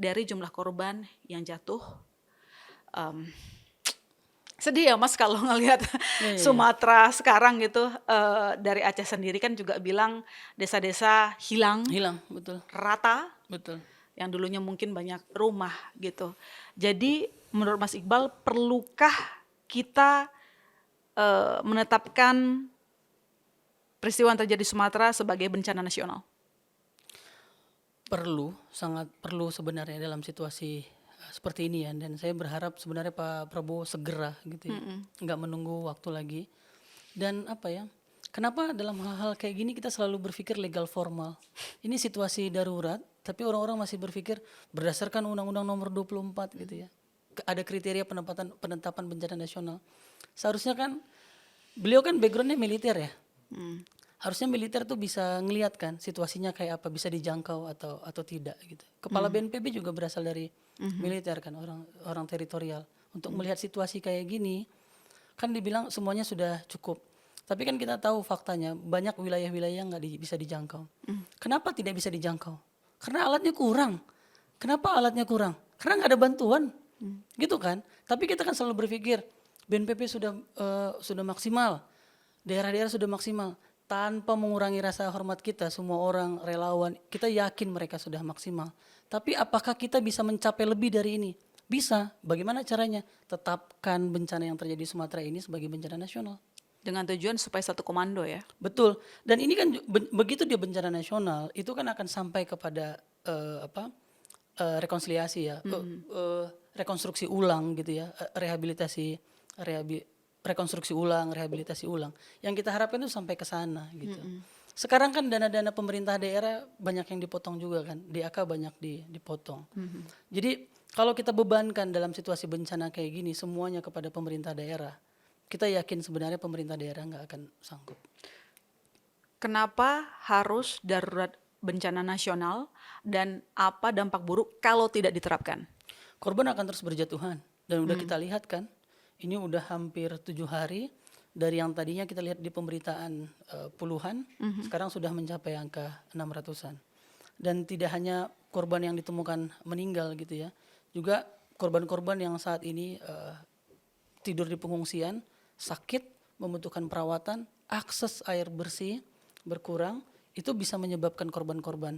dari jumlah korban yang jatuh, em, sedih ya Mas kalau ngelihat Iya iya iya. Sumatera sekarang gitu, dari Aceh sendiri kan juga bilang desa-desa hilang Hilang, betul rata, betul. yang dulunya mungkin banyak rumah gitu. Jadi menurut Mas Iqbal, perlukah kita menetapkan peristiwa yang terjadi di Sumatera sebagai bencana nasional? Perlu, sangat perlu sebenarnya dalam situasi seperti ini ya. Dan saya berharap sebenarnya Pak Prabowo segera gitu ya, nggak menunggu waktu lagi. Dan apa ya? Kenapa dalam hal-hal kayak gini kita selalu berpikir legal formal? Ini situasi darurat, tapi orang-orang masih berpikir berdasarkan Undang-Undang Nomor 24 gitu ya. Ada kriteria penetapan bencana nasional. Seharusnya kan beliau kan backgroundnya militer ya. Harusnya militer tuh bisa ngelihat kan situasinya kayak apa, bisa dijangkau atau tidak gitu. Kepala BNPB juga berasal dari militer kan, orang orang teritorial. Untuk melihat situasi kayak gini, kan dibilang semuanya sudah cukup. Tapi kan kita tahu faktanya banyak wilayah-wilayah yang nggak bisa dijangkau. Kenapa tidak bisa dijangkau? Karena alatnya kurang. Kenapa alatnya kurang? Karena nggak ada bantuan, gitu kan? Tapi kita kan selalu berpikir BNPB sudah maksimal, daerah-daerah sudah maksimal, tanpa mengurangi rasa hormat kita. Semua orang relawan, kita yakin mereka sudah maksimal. Tapi apakah kita bisa mencapai lebih dari ini? Bisa. Bagaimana caranya? Tetapkan bencana yang terjadi di Sumatera ini sebagai bencana nasional. Dengan tujuan supaya satu komando ya. Betul. Dan ini kan begitu dia bencana nasional, itu kan akan sampai kepada rekonsiliasi ya, rekonstruksi ulang gitu ya, rekonstruksi ulang, rehabilitasi ulang. Yang kita harapkan itu sampai ke sana gitu. Sekarang kan dana-dana pemerintah daerah banyak yang dipotong juga kan, DAK banyak dipotong. Jadi kalau kita bebankan dalam situasi bencana kayak gini semuanya kepada pemerintah daerah, kita yakin sebenarnya pemerintah daerah nggak akan sanggup. Kenapa harus darurat bencana nasional dan apa dampak buruk kalau tidak diterapkan? Korban akan terus berjatuhan dan udah kita lihat kan, ini udah hampir 7 hari dari yang tadinya kita lihat di pemberitaan puluhan, sekarang sudah mencapai angka 600-an. Dan tidak hanya korban yang ditemukan meninggal gitu ya, juga korban-korban yang saat ini tidur di pengungsian, sakit, membutuhkan perawatan, akses air bersih berkurang, itu bisa menyebabkan korban-korban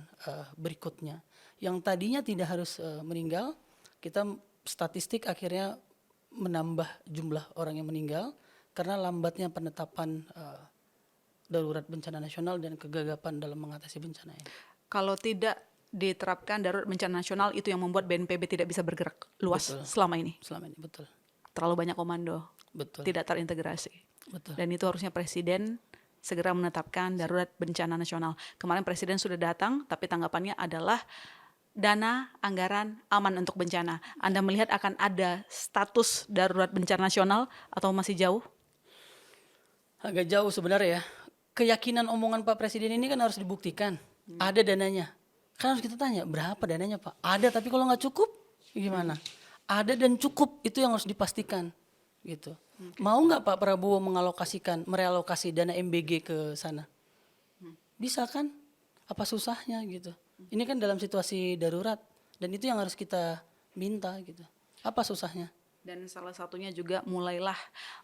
berikutnya. Yang tadinya tidak harus meninggal, kita statistik akhirnya menambah jumlah orang yang meninggal karena lambatnya penetapan darurat bencana nasional dan kegagapan dalam mengatasi bencana ini. Kalau tidak diterapkan darurat bencana nasional, itu yang membuat BNPB tidak bisa bergerak luas Betul. selama ini. Selama ini betul. Terlalu banyak komando, Betul. tidak terintegrasi. Betul. Dan itu harusnya Presiden segera menetapkan darurat bencana nasional. Kemarin Presiden sudah datang, tapi tanggapannya adalah dana anggaran aman untuk bencana. Anda melihat akan ada status darurat bencana nasional atau masih jauh? Agak jauh sebenarnya ya. Keyakinan omongan Pak Presiden ini kan harus dibuktikan. Ada dananya. Kan harus kita tanya, berapa dananya Pak? Ada, tapi kalau nggak cukup, gimana? Ada dan cukup, itu yang harus dipastikan. Gitu. Mau nggak Pak Prabowo merealokasi dana MBG ke sana? Bisa kan? Apa susahnya gitu? Ini kan dalam situasi darurat dan itu yang harus kita minta gitu. Apa susahnya? Dan salah satunya juga mulailah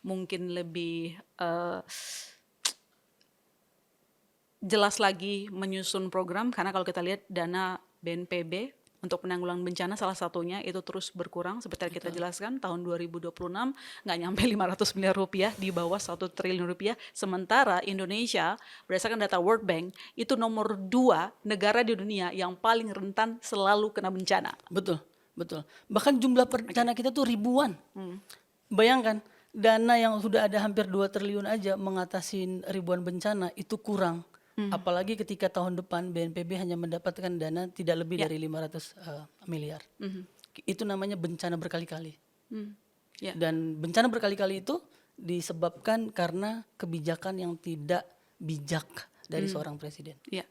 mungkin lebih jelas lagi menyusun program, karena kalau kita lihat dana BNPB untuk penanggulangan bencana salah satunya itu terus berkurang seperti yang kita jelaskan. Tahun 2026 nggak nyampe 500 miliar rupiah, di bawah 1 triliun rupiah. Sementara Indonesia berdasarkan data World Bank itu nomor 2 negara di dunia yang paling rentan selalu kena bencana. Betul, betul. Bahkan jumlah bencana kita tuh ribuan. Bayangkan, dana yang sudah ada hampir 2 triliun aja mengatasi ribuan bencana itu kurang. Apalagi ketika tahun depan BNPB hanya mendapatkan dana tidak lebih dari 500 miliar. Itu namanya bencana berkali-kali. Ya. Dan bencana berkali-kali itu disebabkan karena kebijakan yang tidak bijak dari seorang presiden. Ya,